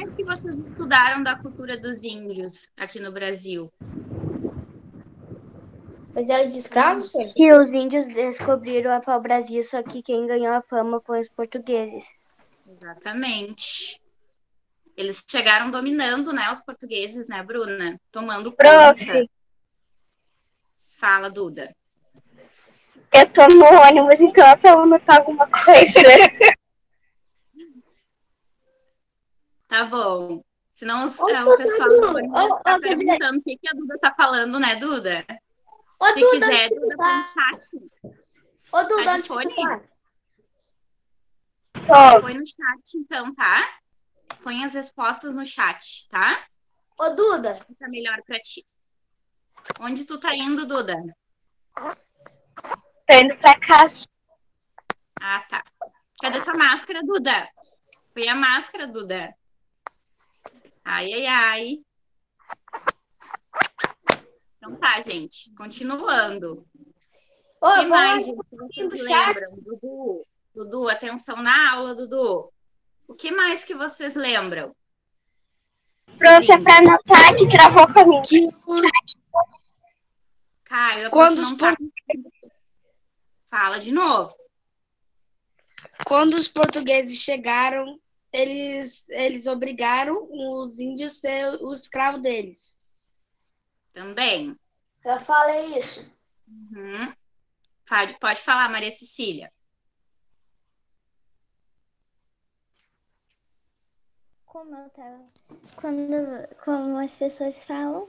mais que vocês estudaram da cultura dos índios aqui no Brasil? Fizeram de escravos, senhor? Que os índios descobriram o pau-brasil, só que quem ganhou a fama foi os portugueses. Exatamente. Eles chegaram dominando, né, os portugueses, né, Bruna? Tomando Prof, conta. Fala, Duda. eu tô no ônibus, então eu perguntar alguma coisa, né? Tá bom. Senão Ô, o pessoal do Duda, ônibus tá quer dizer, perguntando o que a Duda tá falando, né, Duda? ô, Se Duda, quiser, onde tu Duda, põe no tá? chat. Ô, Duda, Tá de onde que tu fone? tá? Põe no chat, então, tá? Põe as respostas no chat, tá? Ô, Duda, Fica melhor pra ti. Onde tu tá indo, Duda? Tô indo pra casa. Ah, tá. Cadê tua máscara, Duda? Foi a máscara, Duda. Ai, ai, ai. Então tá, gente. Continuando. ô, O que vamos mais, lá gente, que vocês no chat. lembram? Dudu, Dudu, atenção na aula, Dudu. O que mais que vocês lembram? Prof, é pra anotar que travou comigo. Caio, a prof Quando não tá. Fala de novo. Quando os portugueses chegaram, eles obrigaram os índios a ser o escravo deles. Também. Já falei isso. Uhum. Pode falar, Maria Cecília. Como as pessoas falam,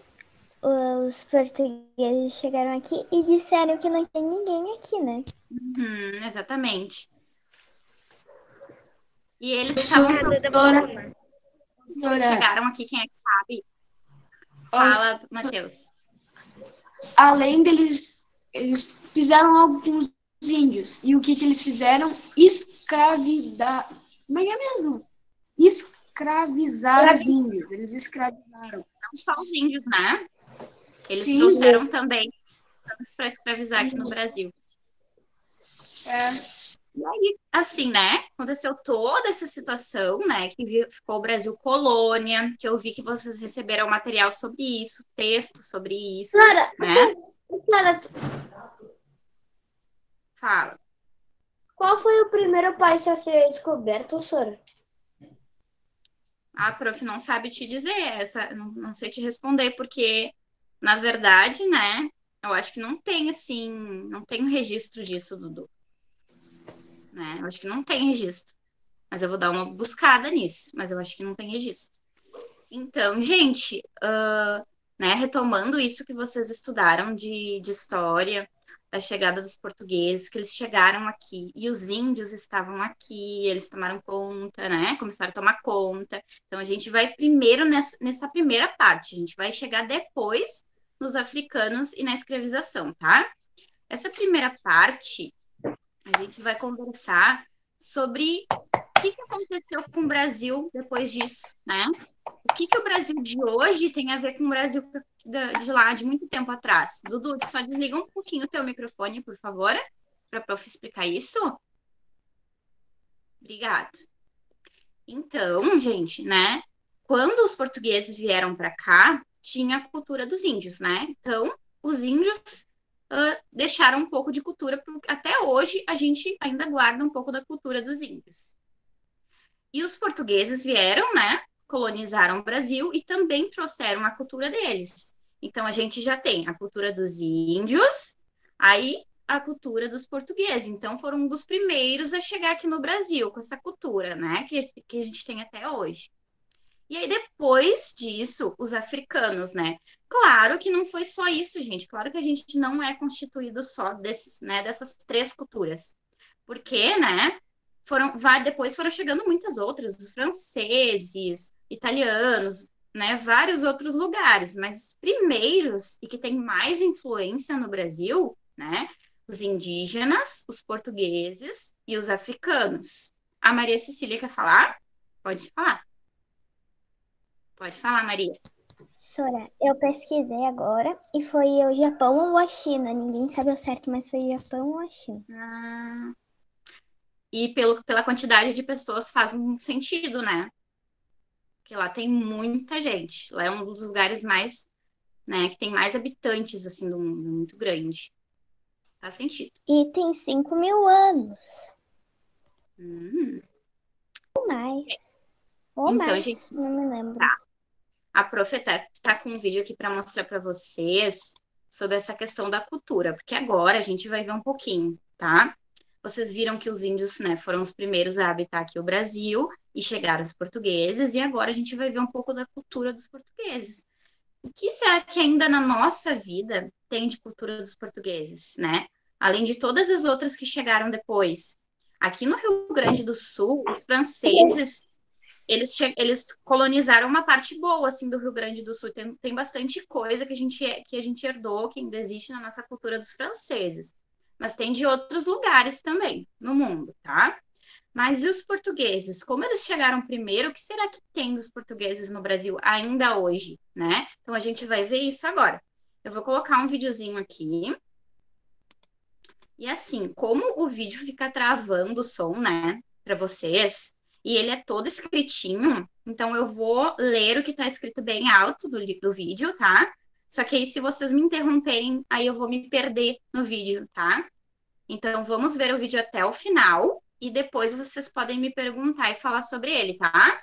os portugueses chegaram aqui e disseram que não tem ninguém aqui, né? Uhum, exatamente. E eles estavam. Chegaram aqui, quem é que sabe? Fala, Matheus. Além deles, eles fizeram algo com os índios. E o que eles fizeram? Escravidar. Como é que é mesmo? Escravizaram os índios. Eles escravizaram. Não só os índios, né? Eles Sim. trouxeram também para escravizar aqui no Brasil. E aí, assim, né? Aconteceu toda essa situação, né? Que ficou o Brasil colônia, que eu vi que vocês receberam material sobre isso, texto sobre isso. Clara, né? Clara, Fala. qual foi o primeiro país a ser descoberto, senhora? A prof não sabe te dizer essa, não sei te responder, porque, na verdade, né? Eu acho que não tem, assim, não tem um registro disso, Dudu. Né? Eu acho que não tem registro. Mas eu vou dar uma buscada nisso, mas eu acho que não tem registro. Então, gente, né, retomando isso que vocês estudaram de história, da chegada dos portugueses, que eles chegaram aqui e os índios estavam aqui, eles tomaram conta, né? Começaram a tomar conta. Então, a gente vai primeiro nessa primeira parte, a gente vai chegar depois nos africanos e na escravização, tá? Essa primeira parte, a gente vai conversar sobre o que aconteceu com o Brasil depois disso, né? O que o Brasil de hoje tem a ver com o Brasil de lá, de muito tempo atrás? Dudu, só desliga um pouquinho o teu microfone, por favor, para a prof explicar isso. Obrigado. Então, gente, né? Quando os portugueses vieram para cá, tinha a cultura dos índios, né? Então, os índios deixaram um pouco de cultura, porque até hoje a gente ainda guarda um pouco da cultura dos índios. E os portugueses vieram, né? Colonizaram o Brasil e também trouxeram a cultura deles. Então, a gente já tem a cultura dos índios, aí a cultura dos portugueses. Então, foram um dos primeiros a chegar aqui no Brasil com essa cultura, né? Que a gente tem até hoje. E aí, depois disso, os africanos, né? Claro que não foi só isso, gente. Claro que a gente não é constituído só dessas três culturas. Porque, né? Depois foram chegando muitas outras, os franceses, italianos, né? Vários outros lugares. Mas os primeiros, e que tem mais influência no Brasil, né? Os indígenas, os portugueses e os africanos. A Maria Cecília quer falar? Pode falar. Pode falar, Maria. Sora, eu pesquisei agora e foi o Japão ou a China. Ninguém sabe ao certo, mas foi o Japão ou a China. E pela quantidade de pessoas faz um sentido, né? Porque lá tem muita gente. Lá é um dos lugares mais, né, que tem mais habitantes, assim, do mundo, muito grande. Faz sentido. E tem 5.000 anos. Hum. Ou mais. Ou Então, mais, gente, não me lembro. tá. A prof tá com um vídeo aqui para mostrar para vocês sobre essa questão da cultura, porque agora a gente vai ver um pouquinho, tá? Vocês viram que os índios, né, foram os primeiros a habitar aqui o Brasil e chegaram os portugueses, e agora a gente vai ver um pouco da cultura dos portugueses. O que será que ainda na nossa vida tem de cultura dos portugueses, né? Além de todas as outras que chegaram depois. Aqui no Rio Grande do Sul, os franceses eles colonizaram uma parte boa, assim, do Rio Grande do Sul. Tem bastante coisa que a gente herdou, que ainda existe na nossa cultura dos franceses. Mas tem de outros lugares também no mundo, tá? Mas e os portugueses? Como eles chegaram primeiro, o que será que tem dos portugueses no Brasil ainda hoje, né? Então a gente vai ver isso agora. Eu vou colocar um videozinho aqui. E assim, como o vídeo fica travando o som, né, para vocês, e ele é todo escritinho, então eu vou ler o que está escrito bem alto do vídeo, tá? Só que aí, se vocês me interromperem, aí eu vou me perder no vídeo, tá? Então, vamos ver o vídeo até o final e depois vocês podem me perguntar e falar sobre ele, tá?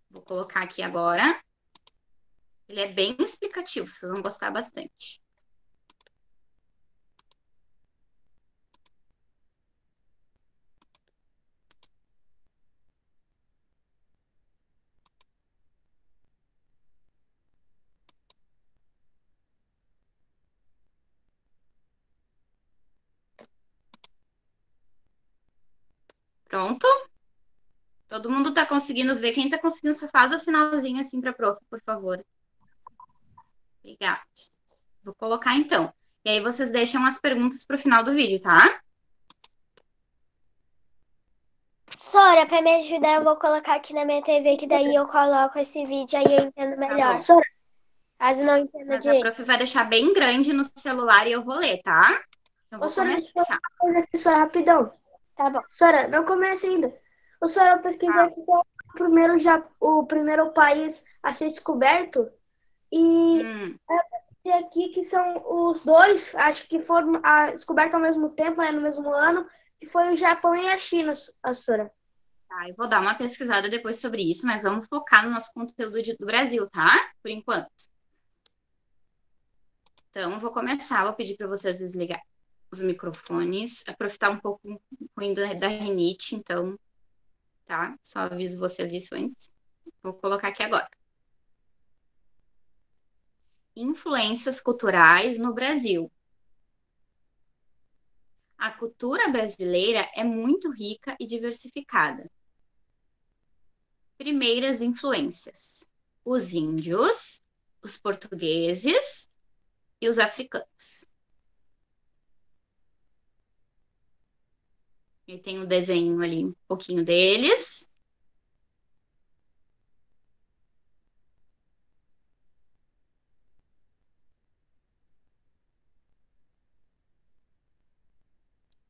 Vou colocar aqui agora. Ele é bem explicativo, vocês vão gostar bastante. Pronto? Todo mundo tá conseguindo ver? Quem tá conseguindo, só faz o sinalzinho assim para prof, por favor. Obrigada. Vou colocar então. E aí vocês deixam as perguntas para o final do vídeo, tá? Sora, pra me ajudar, eu vou colocar aqui na minha TV, que daí eu coloco esse vídeo, aí eu entendo melhor. bom. Sora, caso não entenda Mas a direito. prof vai deixar bem grande no celular e eu vou ler, tá? Então vou Sora, deixa eu falar começar. uma coisa aqui, Sora, rapidão. Tá bom. Sora, não comece ainda. Ô, Sora, eu pesquisei aqui qual é o primeiro país a ser descoberto. E tem aqui que são os dois, acho que foram descobertos ao mesmo tempo, né, no mesmo ano, que foi o Japão e a China, a Sora. Tá, eu vou dar uma pesquisada depois sobre isso, mas vamos focar no nosso conteúdo do Brasil, tá? Por enquanto. Então, eu vou começar. Vou pedir para vocês desligar os microfones. A prof tá um pouco ruim da rinite, então, tá? Só aviso vocês isso antes. Vou colocar aqui agora. Influências culturais no Brasil. A cultura brasileira é muito rica e diversificada. Primeiras influências: os índios, os portugueses e os africanos. E tem um desenho ali, um pouquinho deles.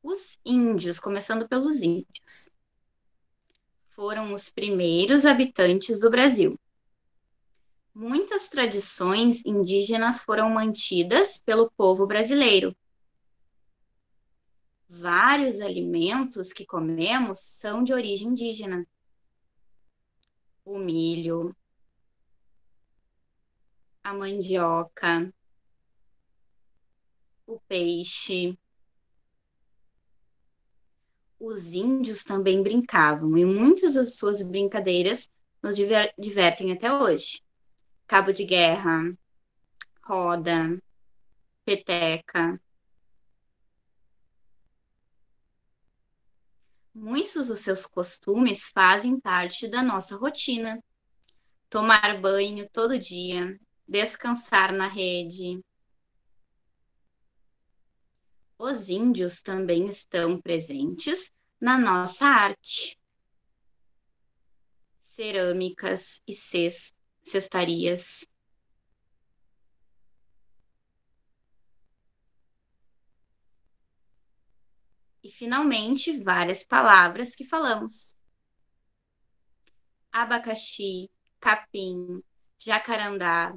Os índios, começando pelos índios, foram os primeiros habitantes do Brasil. Muitas tradições indígenas foram mantidas pelo povo brasileiro. Vários alimentos que comemos são de origem indígena. O milho, a mandioca, o peixe. Os índios também brincavam e muitas das suas brincadeiras nos divertem até hoje. Cabo de guerra, roda, peteca. Muitos dos seus costumes fazem parte da nossa rotina. Tomar banho todo dia, descansar na rede. Os índios também estão presentes na nossa arte. Cerâmicas e cestarias. E, finalmente, várias palavras que falamos. Abacaxi, capim, jacarandá,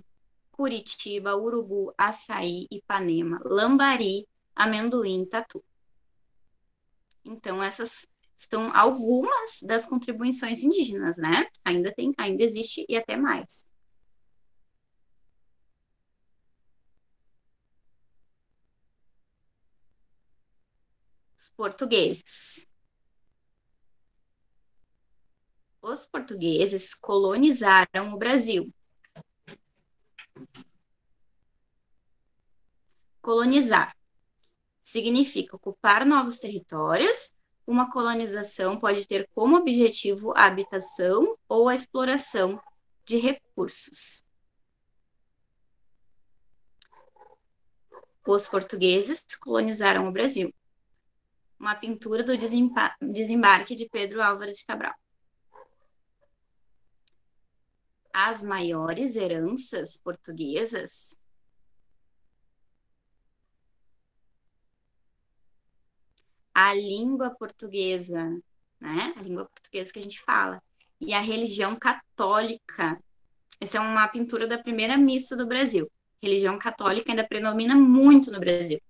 Curitiba, urubu, açaí, Ipanema, lambari, amendoim, tatu. Então, essas são algumas das contribuições indígenas, né? Ainda existe e até mais. Os portugueses. Os portugueses colonizaram o Brasil. Colonizar significa ocupar novos territórios. Uma colonização pode ter como objetivo a habitação ou a exploração de recursos. Os portugueses colonizaram o Brasil. Uma pintura do desembarque de Pedro Álvares de Cabral. As maiores heranças portuguesas. A língua portuguesa, né? A língua portuguesa que a gente fala. E a religião católica. Essa é uma pintura da primeira missa do Brasil. A religião católica ainda predomina muito no Brasil.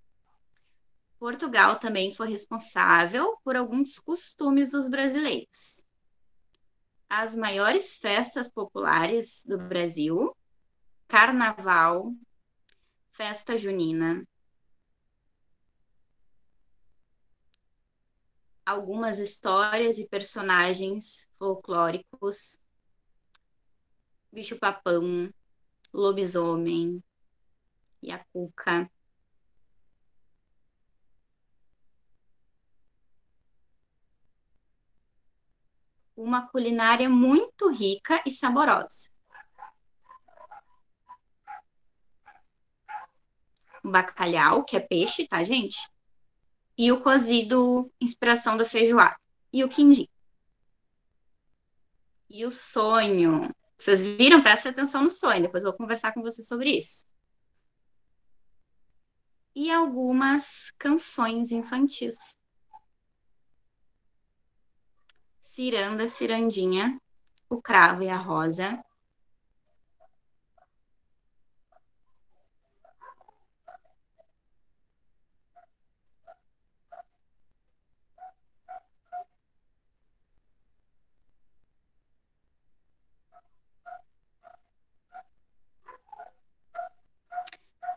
Portugal também foi responsável por alguns costumes dos brasileiros. As maiores festas populares do Brasil: Carnaval, Festa Junina. Algumas histórias e personagens folclóricos: bicho-papão, lobisomem e a cuca. Uma culinária muito rica e saborosa. O bacalhau, que é peixe, tá, gente? E o cozido, inspiração da feijoada. E o quindim. E o sonho. Vocês viram? Presta atenção no sonho. Depois eu vou conversar com vocês sobre isso. E algumas canções infantis. Ciranda, cirandinha, o cravo e a rosa.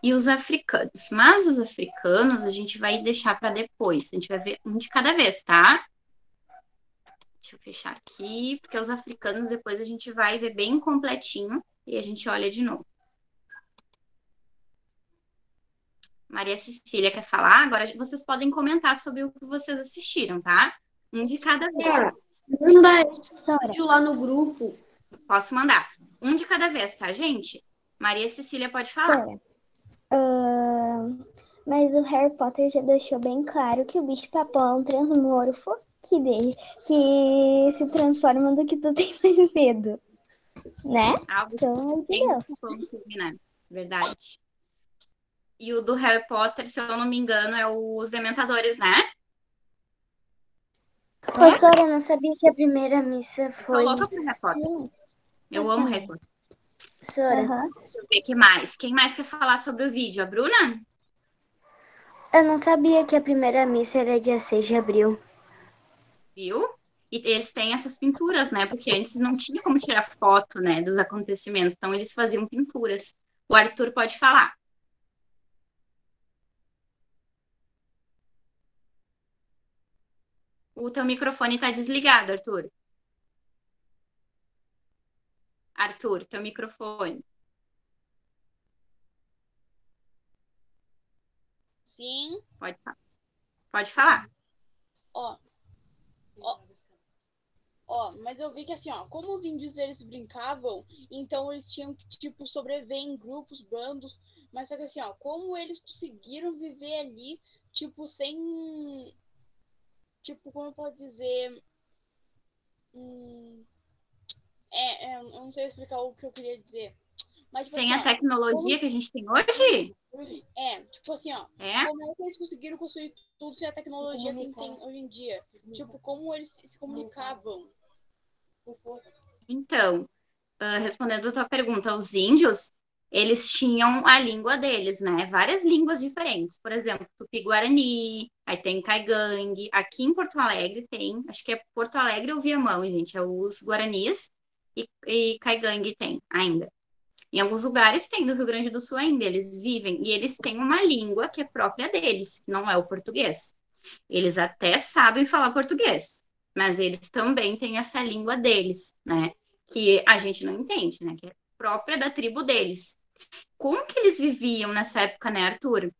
E os africanos. Mas os africanos a gente vai deixar para depois. A gente vai ver um de cada vez, tá? Deixa eu fechar aqui, porque os africanos depois a gente vai ver bem completinho e a gente olha de novo. Maria Cecília quer falar? Agora vocês podem comentar sobre o que vocês assistiram, tá? Um de cada vez. Manda esse Sora. vídeo lá no grupo. Posso mandar. Um de cada vez, tá, gente? Maria Cecília pode falar. Sora. Mas o Harry Potter já deixou bem claro que o bicho-papão é um transmorfo que se transforma do que tu tem mais medo. Né? Algo Pelo amor de tem Deus. né? Verdade. E o do Harry Potter, se eu não me engano, é os Dementadores, né? Professora, eu não sabia que a primeira missa Eu sou foi. louca por Harry Potter. Sim. Eu Eu amo também. Harry Potter. Professora, Aham. Deixa eu ver o que mais. Quem mais quer falar sobre o vídeo? A Bruna? eu não sabia que a primeira missa era dia 6 de abril. Viu? E eles têm essas pinturas, né? Porque antes não tinha como tirar foto, né, dos acontecimentos. Então eles faziam pinturas. O Arthur pode falar. O teu microfone tá desligado, Arthur. Arthur, teu microfone. Sim, Pode falar. Pode falar. ó, mas eu vi que assim, ó, como os índios eles brincavam, então eles tinham que, tipo, sobreviver em grupos, bandos, mas só que assim, ó, como eles conseguiram viver ali, tipo, sem, tipo, como pode dizer, eu não sei explicar o que eu queria dizer, Mas, tipo Sem assim, a tecnologia que a gente tem hoje? Tipo assim, ó. É? Como é que eles conseguiram construir tudo sem a tecnologia que tem hoje em dia? Tipo, como eles se comunicavam? Então, respondendo a tua pergunta, os índios, eles tinham a língua deles, né? Várias línguas diferentes. Por exemplo, Tupi-Guarani, aí tem Caigangue. Aqui em Porto Alegre tem, acho que é Porto Alegre ou Viamão, gente, é os Guaranis e Caigangue tem ainda. Em alguns lugares tem no Rio Grande do Sul ainda, eles vivem e eles têm uma língua que é própria deles, que não é o português. Eles até sabem falar português, mas eles também têm essa língua deles, né? Que a gente não entende, né? Que é própria da tribo deles. Como que eles viviam nessa época, né, Arthur?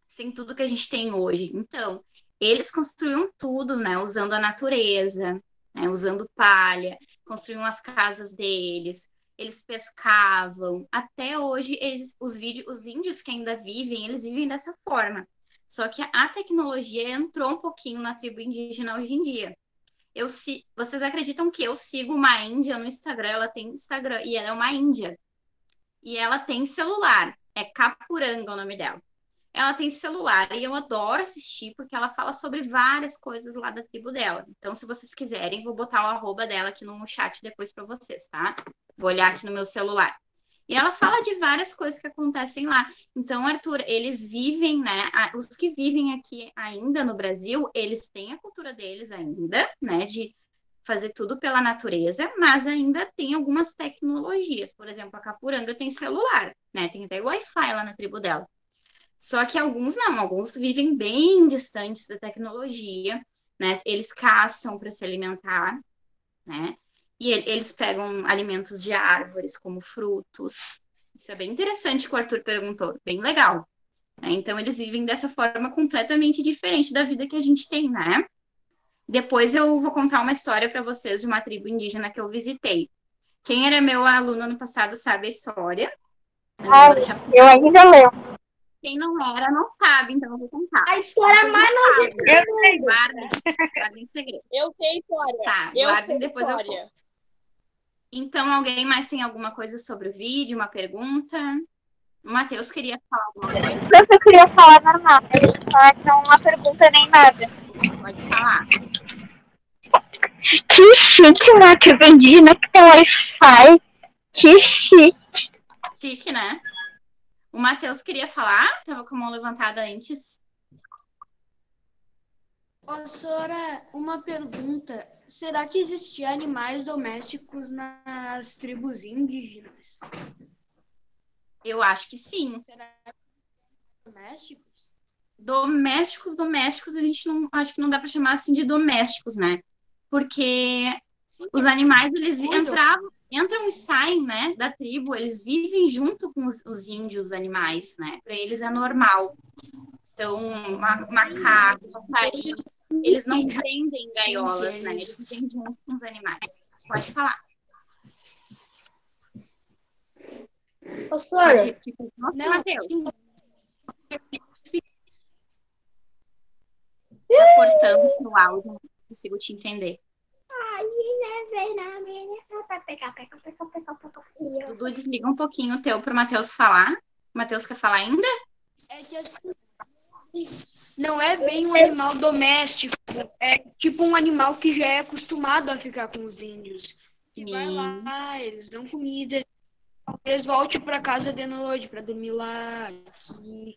Sem tudo que a gente tem hoje. Então, eles construíam tudo, né? Usando a natureza, né? Usando palha, construíam as casas deles. Eles pescavam. Até hoje, os índios que ainda vivem, eles vivem dessa forma. Só que a tecnologia entrou um pouquinho na tribo indígena hoje em dia. Vocês acreditam que eu sigo uma índia no Instagram? Ela tem Instagram e ela é uma índia. E ela tem celular. É Capuranga o nome dela. Ela tem celular e eu adoro assistir porque ela fala sobre várias coisas lá da tribo dela. Então, se vocês quiserem, vou botar o arroba dela aqui no chat depois para vocês, tá? Vou olhar aqui no meu celular. E ela fala de várias coisas que acontecem lá. Então, Arthur, eles vivem, né? Os que vivem aqui ainda no Brasil, eles têm a cultura deles ainda, né? De fazer tudo pela natureza, mas ainda tem algumas tecnologias. Por exemplo, a Capuranga tem celular, né? Tem até Wi-Fi lá na tribo dela. Só que alguns não, alguns vivem bem distantes da tecnologia, né? Eles caçam para se alimentar, né? E eles pegam alimentos de árvores, como frutos. Isso é bem interessante que o Arthur perguntou, bem legal. Né? Então, eles vivem dessa forma completamente diferente da vida que a gente tem, né? Depois eu vou contar uma história para vocês de uma tribo indígena que eu visitei. Quem era meu aluno ano passado sabe a história. Mas eu vou deixar... Eu ainda lembro. Quem não era, não sabe, então eu vou contar. A história mais nojenta do mundo. Guardem segredo. Eu sei história. Tá, guardem, depois eu conto. Então, alguém mais tem alguma coisa sobre o vídeo, uma pergunta? O Matheus queria falar alguma coisa? Eu queria falar normal, não uma pergunta nem nada. Pode falar. Que chique, né? Que indígena que tem Wi-Fi. Que chique. Chique, né? O Matheus queria falar? Tava com a mão levantada antes. Ô, Sora, uma pergunta. Será que existiam animais domésticos nas tribos indígenas? Eu acho que sim. Será que domésticos? Domésticos, a gente não acho que não dá para chamar assim de domésticos, né? Porque os animais, eles entram e saem, né, da tribo, eles vivem junto com os índios animais, né? Para eles é normal. Então, macacos, passarinhos, eles não prendem gaiolas, né? Eles vivem junto com os animais. Pode falar. Ô, Sora. Não, Matheus. Tá cortando o áudio, não consigo te entender. Dudu, desliga um pouquinho o teu pro Matheus falar. O Matheus quer falar ainda? É que assim, não é bem um animal doméstico, é tipo um animal que já é acostumado a ficar com os índios. Sim. E vai lá, eles dão comida, eles voltam para casa de noite para dormir lá, assim,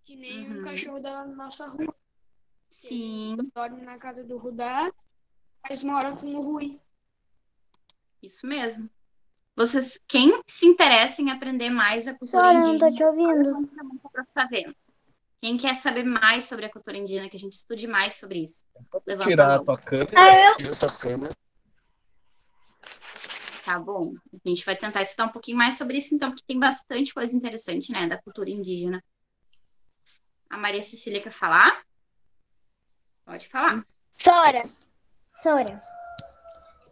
que nem um cachorro da nossa rua. Sim. Ele dorme na casa do Rudá, mas mora com o Rui. Isso mesmo. Vocês, quem se interessa em aprender mais a cultura Sora, indígena, não tô te ouvindo. tá vendo? Quem quer saber mais sobre a cultura indígena, que a gente estude mais sobre isso. Levanta Tirar a a mão. tua câmera. Tá bom. A gente vai tentar estudar um pouquinho mais sobre isso, então, porque tem bastante coisa interessante, né, da cultura indígena. A Maria Cecília quer falar? Pode falar. Sora,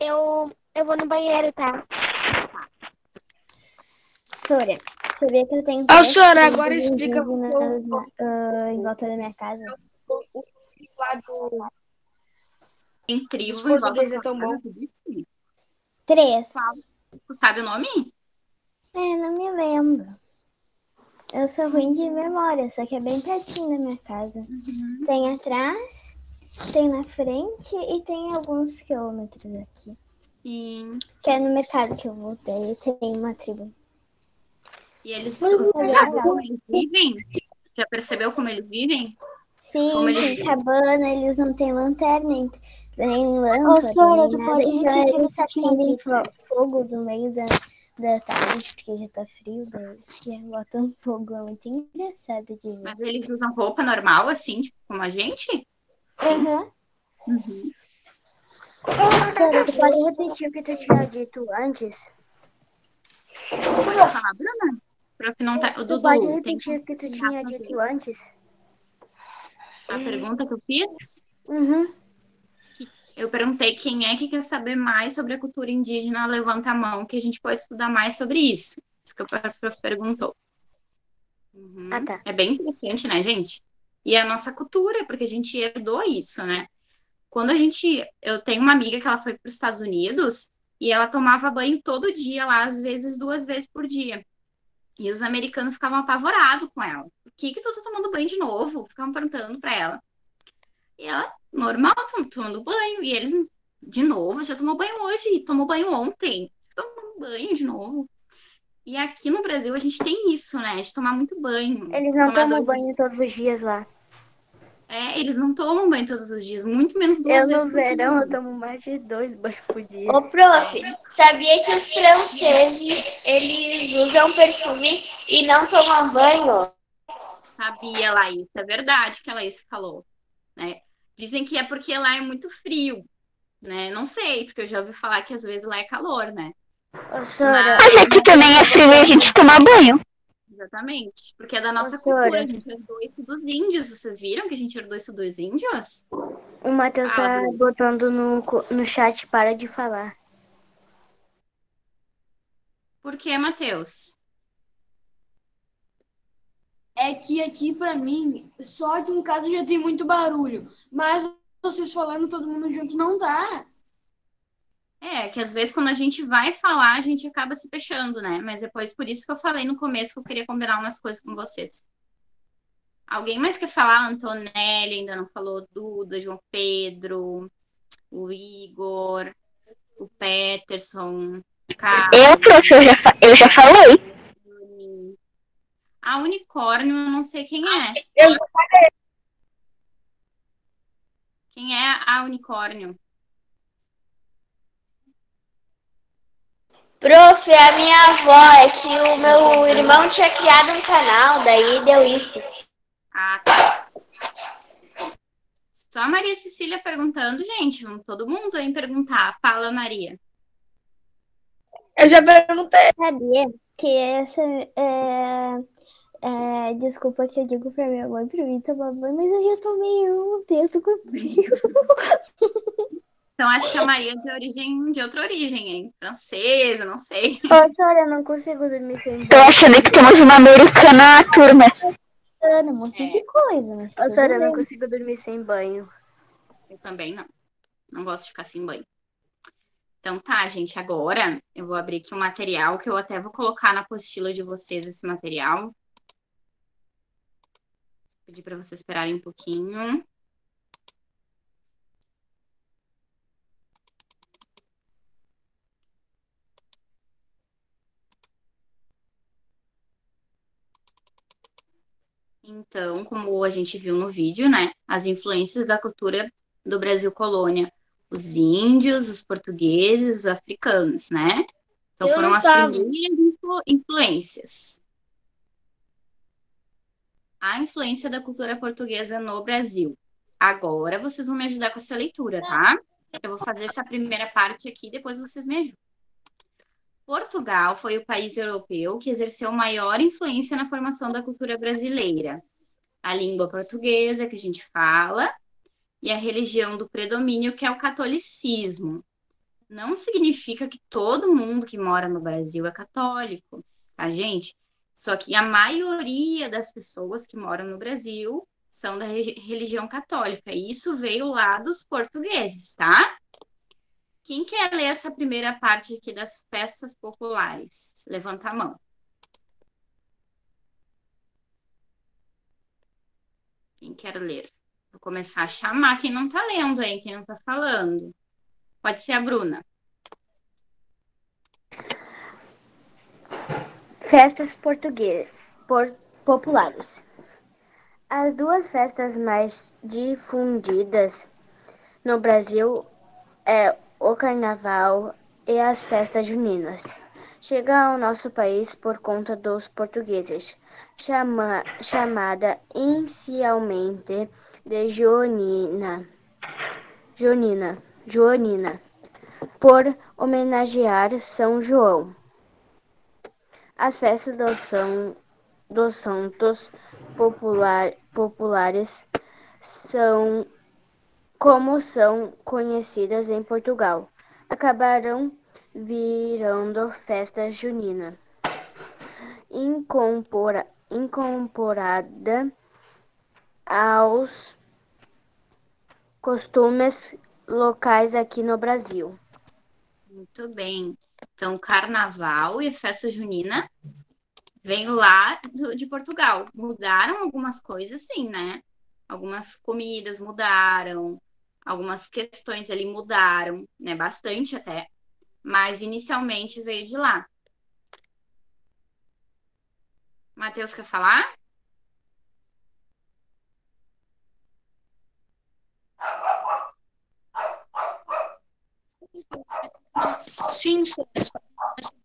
Eu vou no banheiro, tá? Sora, sabia que eu tenho Ah, três Sora, tribos agora explica indígenas em volta da minha casa? Tem tribo Os em volta portugueses da é tão tua bom. casa, tu disse? 3. Tu sabe o nome? Não me lembro. Eu sou ruim de memória, só que é bem pertinho da minha casa. Tem atrás, tem na frente e tem alguns quilômetros aqui. Sim. Que é no mercado que eu voltei, tem uma tribo. E eles, sabe como eles vivem? Já percebeu como eles vivem? Sim, Como eles tem vivem? cabana, eles não têm lanterna, nem lâmpada, Sora, nem tu nada. pode Então repetir eles o que tinha acendem dito? fogo no meio da tarde, porque já tá frio, daí eles botam fogo. É muito engraçado de ver. Mas eles usam roupa normal, assim, tipo, como a gente? Aham. Uhum. Sora, tu pode repetir o que tu tinha dito antes? Pode falar, Bruna? Pra que não tá... O Tu pode Dudu, tem repetir o que tu que tinha dito antes? a pergunta que eu fiz? Uhum. Eu perguntei quem é que quer saber mais sobre a cultura indígena, levanta a mão, que a gente pode estudar mais sobre isso. Isso que o prof perguntou. Ah, tá. É bem interessante, né, gente? E é a nossa cultura, porque a gente herdou isso, né? Eu tenho uma amiga que ela foi para os Estados Unidos e ela tomava banho todo dia lá, às vezes 2 vezes por dia. E os americanos ficavam apavorados com ela. Por que tu tá tomando banho de novo? Ficavam perguntando para ela. E ela, normal, tomando banho. E eles, de novo, já tomou banho hoje, tomou banho ontem. Tomando banho de novo. E aqui no Brasil a gente tem isso, né? De tomar muito banho. Eles não Tomar tomam banho todos os dias lá. Eles não tomam banho todos os dias, muito menos Eu 2 vezes no por verão eu dia. tomo mais de 2 banhos por dia. Ô, prof, sabia que os franceses, eles usam perfume e não tomam banho? Sabia, Laís, é verdade que a Laís falou, né? Dizem que é porque lá é muito frio, né? Não sei, porque eu já ouvi falar que às vezes lá é calor, né? Ô, Sora, Mas aqui também é frio e a gente toma banho. Exatamente, porque é da nossa Senhora. cultura, a gente herdou isso dos índios. Vocês viram que a gente herdou isso dos índios? o Matheus Fala, tá Bruno. botando no chat, para de falar. Por que, Matheus? É que aqui, pra mim, só aqui em casa já tem muito barulho. Mas vocês falando todo mundo junto não dá. É, que às vezes quando a gente vai falar, a gente acaba se fechando, né? Mas depois, por isso que eu falei no começo que eu queria combinar umas coisas com vocês. Alguém mais quer falar? Antonelli ainda não falou, Duda, João Pedro, o Igor, o Peterson, o Eu, prof, eu já falei. a Unicórnio, eu não sei quem é. Quem é a Unicórnio? Prof, a minha avó, é que o meu irmão tinha criado um canal, daí deu isso. Ah, tá. Só a Maria Cecília perguntando, gente. Vamos todo mundo aí perguntar. Fala, Maria. Eu já perguntei. Sabia que essa desculpa que eu digo pra minha mãe pra mim tomar banho, mas eu já tomei eu tô com frio. Então, acho que a Maria é de outra origem, hein? Francesa, não sei. Ô, Sora, eu não consigo dormir sem banho. Tô achando que temos uma americana na turma. Um monte de coisa, mas Ô, tudo Sora, eu não bem. consigo dormir sem banho. Eu também não. Não gosto de ficar sem banho. Então tá, gente. Agora eu vou abrir aqui um material que eu até vou colocar na apostila de vocês esse material. Vou pedir para vocês esperarem um pouquinho. Então, como a gente viu no vídeo, né? As influências da cultura do Brasil colônia. Os índios, os portugueses, os africanos, né? Então Eu foram não as tava. primeiras influências. A influência da cultura portuguesa no Brasil. Agora vocês vão me ajudar com essa leitura, tá? Eu vou fazer essa primeira parte aqui, depois vocês me ajudam. Portugal foi o país europeu que exerceu maior influência na formação da cultura brasileira. A língua portuguesa que a gente fala e a religião do predomínio, que é o catolicismo. Não significa que todo mundo que mora no Brasil é católico, tá, gente? Só que a maioria das pessoas que moram no Brasil são da religião católica. E isso veio lá dos portugueses, tá? Quem quer ler essa primeira parte aqui das festas populares? Levanta a mão. Quem quer ler? Vou começar a chamar quem não tá lendo, hein? Quem não tá falando. Pode ser a Bruna. Festas populares. As duas festas mais difundidas no Brasil é o Carnaval e as festas juninas. Chega ao nosso país por conta dos portugueses, chamada inicialmente de Joanina, por homenagear São João. As festas dos santos populares são como são conhecidas em Portugal, acabaram virando festa junina, incorporada aos costumes locais aqui no Brasil. Muito bem. Então, carnaval e festa junina vem lá de Portugal. Mudaram algumas coisas, sim, né? Algumas comidas mudaram, algumas questões ali mudaram, né? Bastante até. Mas inicialmente veio de lá. Matheus quer falar? Sim, sim.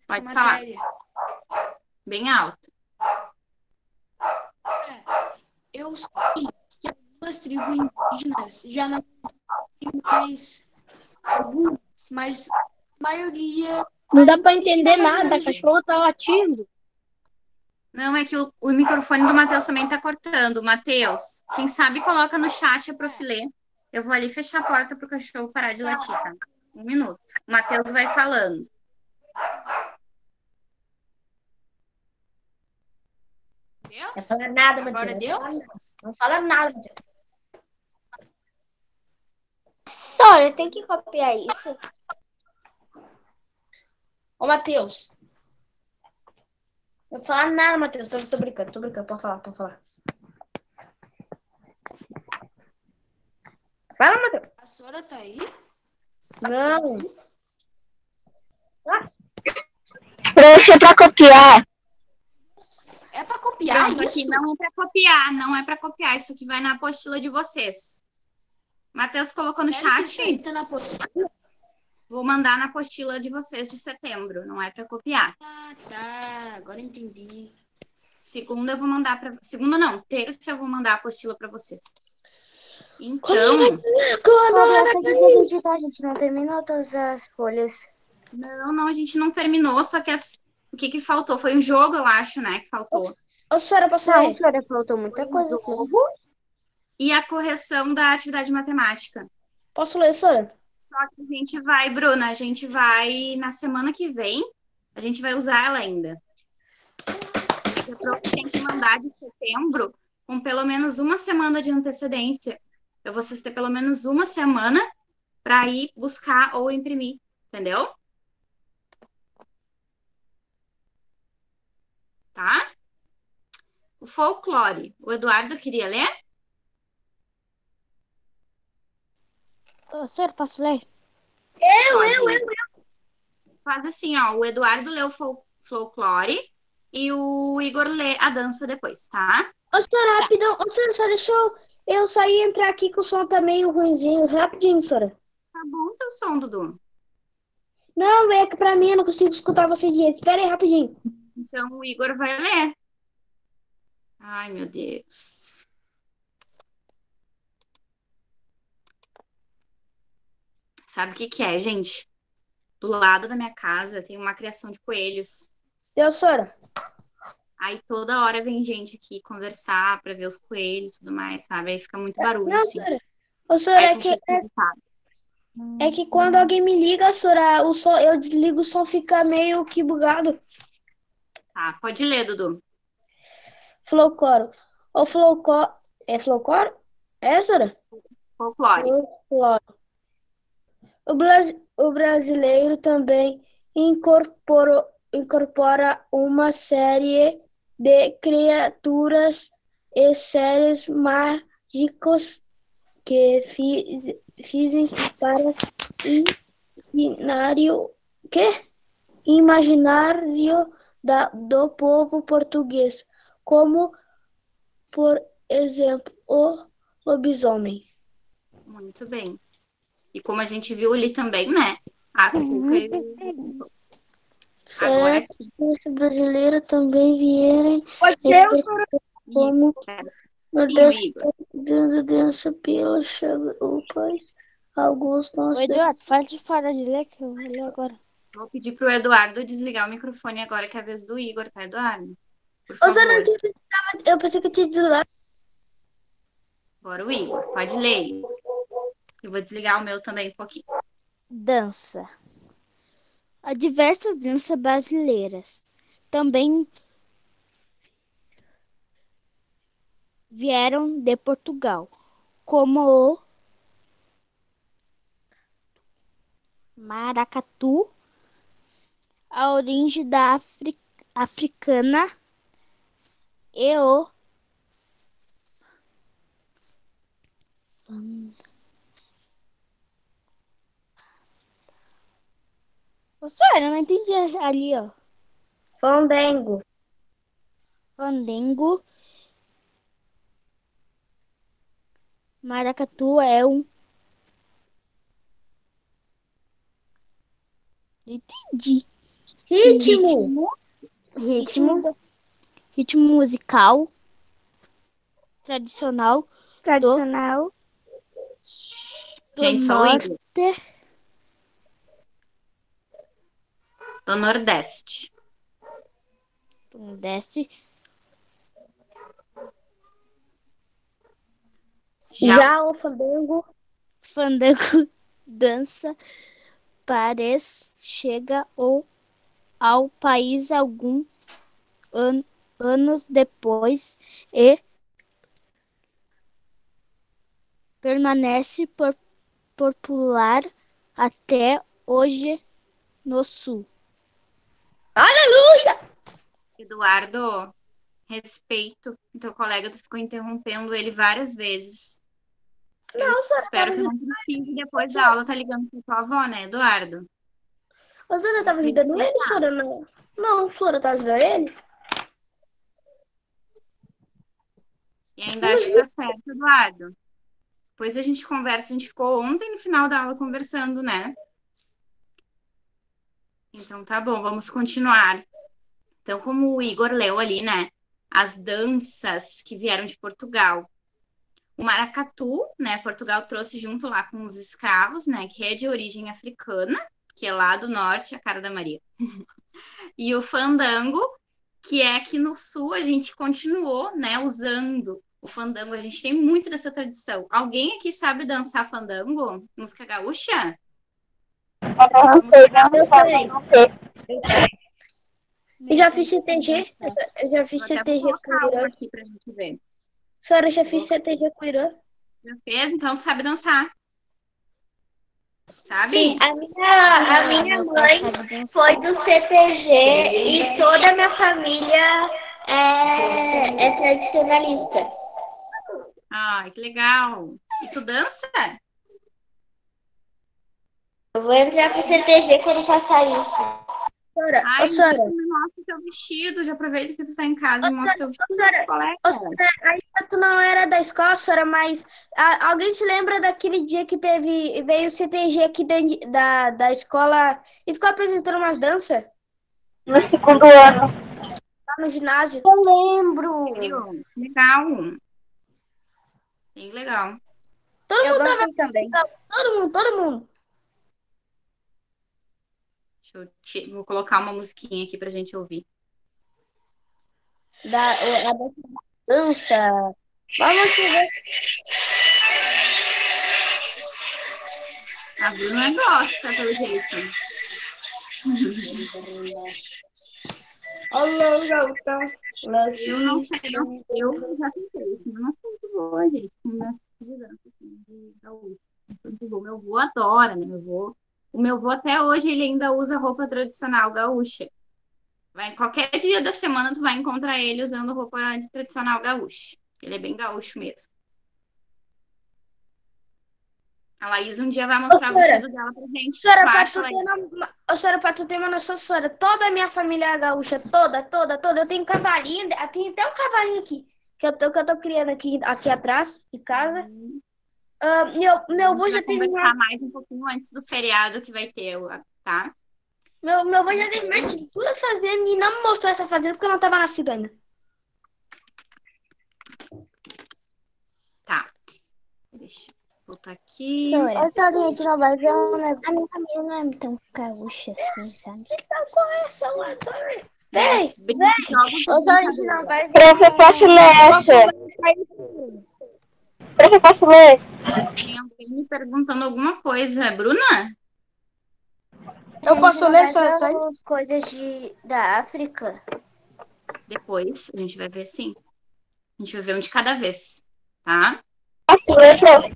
Pode falar. Bem alto. Eu sei que algumas tribos indígenas já não têm mais algumas, mas a maioria. Não dá pra entender nada, a cachorro tá latindo. Não, é que o microfone do Matheus também tá cortando. Matheus, quem sabe coloca no chat a Profilê. Eu vou ali fechar a porta pro cachorro parar de latir, tá? 1 minuto. O Matheus vai falando. Não fala nada, Agora Matheus. deu? Não fala nada, Matheus. Sora, tem que copiar isso. Ô, Matheus. Não fala nada, Matheus. Tô brincando. Pode falar. Fala, Matheus. A Sora tá aí? Não. Trouxe pra copiar. É pra copiar Pronto, isso? aqui não é para copiar, não é para copiar. Isso aqui vai na apostila de vocês. Matheus colocou no Sério que isso chat. aí tá na apostila? Vou mandar na apostila de vocês de setembro. Não é para copiar. Ah, tá. Agora entendi. Segunda eu vou mandar para. Segunda não, terça eu vou mandar a apostila para vocês. Então, Agora tem que digitar, a gente não terminou todas as folhas. não, a gente não terminou, só que o que faltou? Foi um jogo, eu acho, né? Que faltou. Ô, Sora, posso Não, ler? Sora, faltou muita coisa. Jogo e a correção da atividade matemática. Posso ler, Sora? Só que a gente vai, Bruna, a gente vai na semana que vem, a gente vai usar ela ainda. A prof tem que mandar de setembro com pelo menos uma semana de antecedência. Para vocês terem pelo menos uma semana para ir buscar ou imprimir, entendeu? Tá? O folclore. O Eduardo queria ler? Ô, Sora, posso ler? Eu. Faz assim, ó. O Eduardo lê o folclore e o Igor lê a dança depois, tá? Ô, Sora, rapidão. Ô, Sora, só deixa eu sair e entrar aqui que o som tá meio ruimzinho. Rapidinho, Sora. Tá bom teu som, Dudu. Não, é que pra mim eu não consigo escutar você direito. Espera aí, rapidinho. Então o Igor vai ler. Ai, meu Deus. Sabe o que é, gente? Do lado da minha casa tem uma criação de coelhos. Deu, Sora. Aí toda hora vem gente aqui conversar pra ver os coelhos e tudo mais, sabe? Aí fica muito barulho, Não, assim. Sora. Ô, Sora, Aí eu fico preocupada. é que quando alguém me liga, Sora, o som, eu desligo, o som fica meio que bugado. Tá, pode ler, Dudu. Flowcore. Ô, Flowcore. É Flowcore? É, Sora? Folclore. Folclore. O o brasileiro também incorpora uma série de criaturas e seres mágicos que fizem para imaginário, imaginário do povo português, como, por exemplo, o lobisomem. Muito bem. E como a gente viu ali também, né? A Cuca e o... Agora aqui. Os brasileiros também vieram como Igor. dentro dessa pila chega o país. Alguns nós Eduardo, para de ler que eu vou ler agora. Vou pedir pro Eduardo desligar o microfone agora, que é a vez do Igor, tá, Eduardo? Por favor. eu pensei que tinha desligado. Agora o Igor, pode ler. Eu vou desligar o meu também um pouquinho. Dança. Há diversas danças brasileiras. Também vieram de Portugal, como o maracatu, a origem da africana e o Sério, eu não entendi ali, ó. Fandango. Fandango. Maracatu é um... Entendi. Ritmo musical tradicional do Gente, só o norte. Igor. Do Nordeste. Do Nordeste. Já o fandango dança chega ao país alguns anos depois e permanece popular até hoje no Sul. Aleluia! Eduardo, respeito o teu colega, tu ficou interrompendo ele várias vezes. Espero que não precise depois da aula tá ligando pra tua avó, né, Eduardo? A Sora tava ajudando ele, Sora? Não, Sora tá ajudando ele? E ainda acho que tá certo, Eduardo. Depois a gente conversa, a gente ficou ontem no final da aula conversando, né? Então tá bom, vamos continuar. Então, como o Igor leu ali, né? As danças que vieram de Portugal. O maracatu, né? Portugal trouxe junto lá com os escravos, né? Que é de origem africana, que é lá do norte, a cara da Maria. E o fandango, que é aqui no sul, a gente continuou, né? Usando o fandango. A gente tem muito dessa tradição. Alguém aqui sabe dançar fandango? Música gaúcha? Não sei. Eu já fiz CTG. Eu já fiz Vou até CTG colocar com o um Irã. aqui pra gente ver. Sora, já fiz CTG com o Irã. Já fez? Então tu sabe dançar. Sabe? Sim, a minha mãe foi do CTG e toda a minha família é tradicionalista. Ai, que legal. E tu dança? Eu vou entrar pro CTG quando passar isso. Sora, Ai, ô Sora. então me mostra o teu vestido. Já aproveita que tu tá em casa e mostra o teu vestido. Ô, Sora, ainda tu não era da escola, Sora, mas alguém se lembra daquele dia que veio o CTG aqui da escola e ficou apresentando umas danças No segundo ano. lá no ginásio? Eu lembro. Legal. Bem legal. Todo Eu mundo tava gostei também. todo mundo. Vou colocar uma musiquinha aqui pra gente ouvir. A dança. Vamos ver. A Bruna gosta, pelo jeito. Eu não sei, eu já tentei, assim, eu não sou muito boa, gente, com dança de dança, assim, de gaúcho. Muito bom. Meu avô adora, né? Meu avô, O meu avô até hoje, ele ainda usa roupa tradicional gaúcha. Qualquer dia da semana tu vai encontrar ele usando roupa tradicional gaúcha. Ele é bem gaúcho mesmo. A Laís um dia vai mostrar o vestido dela pra gente. Senhora, pra tu ter uma noção, senhora, toda a minha família é gaúcha, toda. Eu tenho cavalinho, tem até um cavalinho aqui, que eu tô criando aqui atrás de casa. Meu avô já tem conversar mais um pouquinho antes do feriado que vai ter, tá? Meu avô já tem mais de 2 fazendas e não me mostrou essa fazenda porque eu não tava nascido ainda. Tá. Deixa eu botar aqui. Sora, A gente não vai ver, né? a minha família não é tão gaúcha assim, sabe? Então, correção, Sora. Vem! A gente não vai ver. Profe, posso ler essa? Profe, posso ler? Tem alguém me perguntando alguma coisa. Bruna? Eu posso ler essas coisas da África? Depois, a gente vai ver sim. A gente vai ver um de cada vez, tá? Posso ler, profe?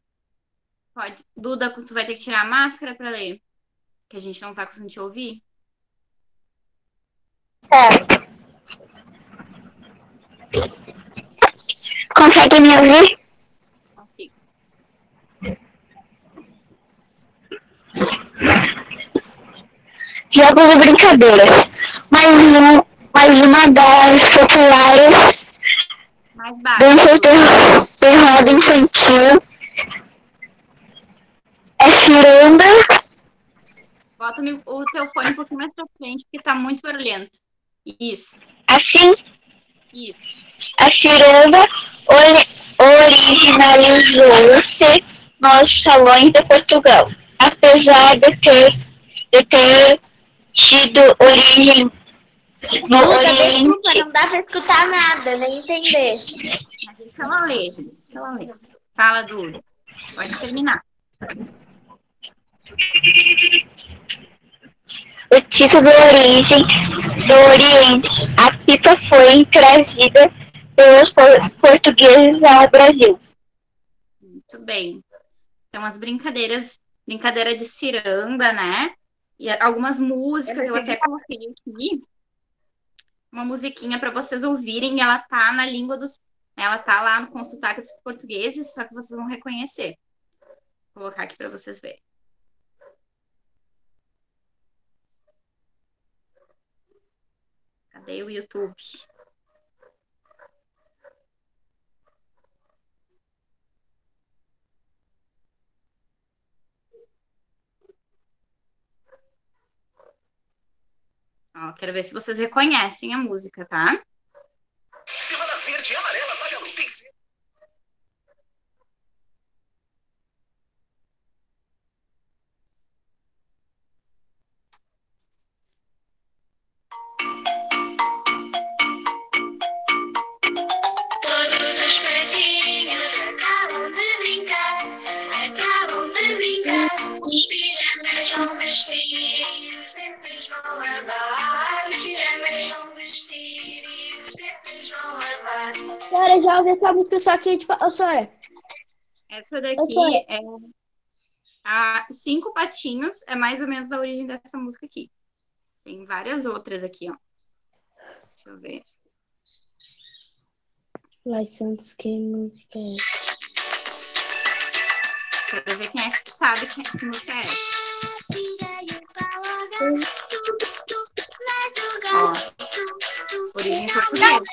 Pode. Duda, tu vai ter que tirar a máscara pra ler. Que a gente não tá conseguindo te ouvir. Tá. Consegue me ouvir? Consigo. Jogos e brincadeiras. Mais uma das populares Mais baixo. danças de roda infantil é ciranda. Bota o teu fone um pouquinho mais pra frente, porque tá muito barulhento. Isso. Assim, Isso. a ciranda originalizou-se nos salões de Portugal, apesar de ter tido origem no Oriente. Desculpa, não dá pra escutar nada, nem entender. Mas deixa ela ler, gente. Deixa ela ler. Fala, Duda. Pode terminar. O título de origem do Oriente. A pipa foi trazida pelos portugueses ao Brasil. Muito bem. Então, as brincadeira de ciranda, né? E algumas músicas, eu até coloquei aqui uma musiquinha para vocês ouvirem. Ela tá na língua ela tá lá com sotaque dos portugueses, só que vocês vão reconhecer. Vou colocar aqui para vocês verem. Cadê o YouTube? Ó, quero ver se vocês reconhecem a música, tá? Semana verde e amarela, Magalu tem sempre. Todos os pretinhos acabam de brincar. Os pijamas vão vestir, os dentes vão lavar. Os pijamas vão vestir e os dentes vão lavar. Sora, já ouvi essa música, só que, tipo, Sora. Essa daqui é a Cinco Patinhos, é mais ou menos da origem dessa música aqui. Tem várias outras aqui, ó. Deixa eu ver. Lai Santos, que música é essa? Quero ver quem é que sabe que música é essa. Ó, origem portuguesa.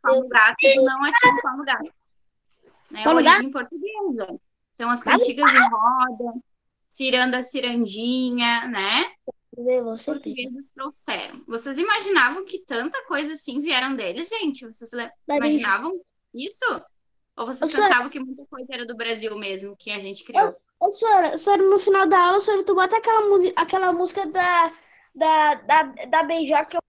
Pau no gato, não ativa o pau no gato. Né? Origem portuguesa. Então, as cantigas de roda, ciranda, cirandinha, né? Os portugueses trouxeram. Vocês imaginavam que tanta coisa assim vieram deles, gente? Vocês imaginavam isso? Ou vocês pensavam que muita coisa era do Brasil mesmo, que a gente criou? Sora, no final da aula, Sora, tu bota aquela música da Beijá que eu...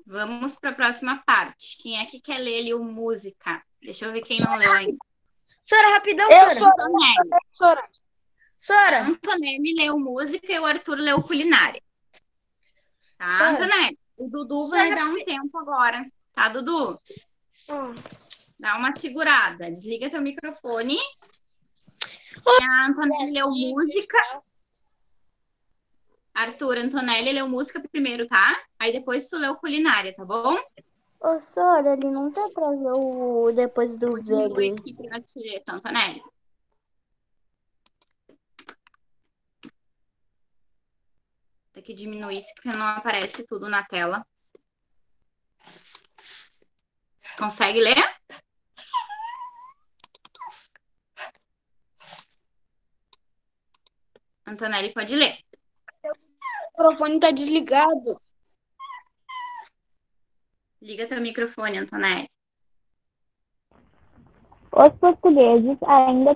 Vamos para a próxima parte. Quem é que quer ler ali o música? Deixa eu ver quem não leu ainda. Sora, rapidão, Sora. Antonelli leu música e o Arthur leu culinária. Tá? O Dudu vai dar um tempo agora, tá, Dudu? Dá uma segurada. Desliga teu microfone. A Antonelli leu música. Arthur, Antonelli leu música primeiro, tá? Aí depois tu leu culinária, tá bom? Ô, Sora, ele não tá atrás o depois do Vou diminuir velho. aqui pra te ler, tá, Antonelli? Tem que diminuir isso, porque não aparece tudo na tela. Consegue ler? Antonelli pode ler. O microfone tá desligado. Liga teu microfone, Antonelli. Os portugueses ainda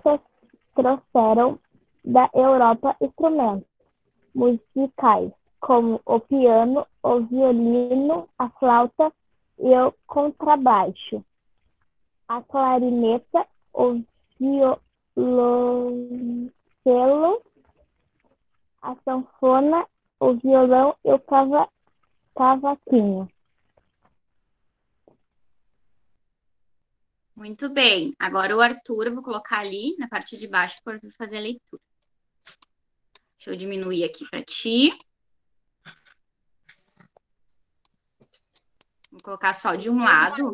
trouxeram da Europa instrumentos musicais, como o piano, o violino, a flauta e o contrabaixo, a clarineta, o violoncelo, a sanfona, o violão e o cavaquinho. Muito bem. Agora o Arthur, eu vou colocar ali na parte de baixo para fazer a leitura. Deixa eu diminuir aqui para ti. Vou colocar só de um lado.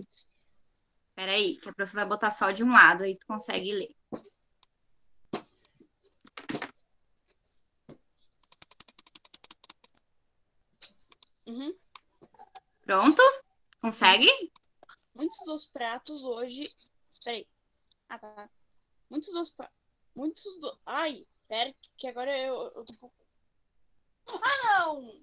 Espera aí, que a prof vai botar só de um lado, aí tu consegue ler. Uhum. Pronto? Consegue? Muitos dos pratos hoje... Peraí. Ah, tá. Muitos dos pratos... Ai, pera, que agora eu tô um pouco... Ah, não!